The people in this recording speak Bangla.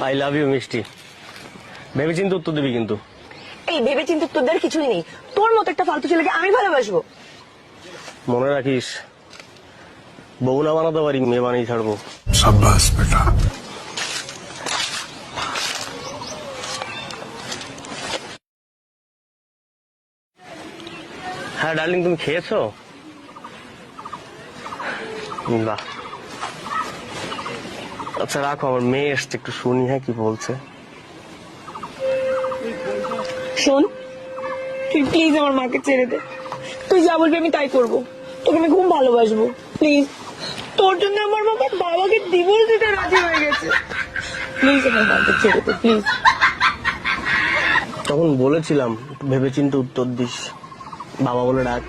আই লাভ ইউ মিষ্টি। ভেবেচিন্তে উত্তর দিবি কিন্তু। এই ভেবেচিন্তে উত্তর দেওয়ার কিছুই নেই। তোর মতো একটা ফালতু ছেলেকে আমি ভালোবাসবো? মনে রাখিস, বউ না বানাতে পারি, মেয়ে বানিয়ে ছাড়বো। शाबाश बेटा। হ্যাঁ ডার্লিং, তুমি খেয়েছো? বাহ, আচ্ছা রাখো, আমার মেয়ে এসছে, একটু শুনি হ্যাঁ কি বলছে। শোন, তুই প্লিজ আমার মাকে ছেড়ে দে। তুই যা বলবি আমি তাই করবো। তোকে আমি খুব ভালোবাসবো, প্লিজ। তোর জন্য আমার বাবা বাবাকে ডিভোর্স দিতে রাজি হয়ে গেছে। প্লিজ আমার মাকে ছেড়ে দে, প্লিজ। তখন বলেছিলাম একটু ভেবেচিন্তে উত্তর দিস, বাবা বলে ডাক।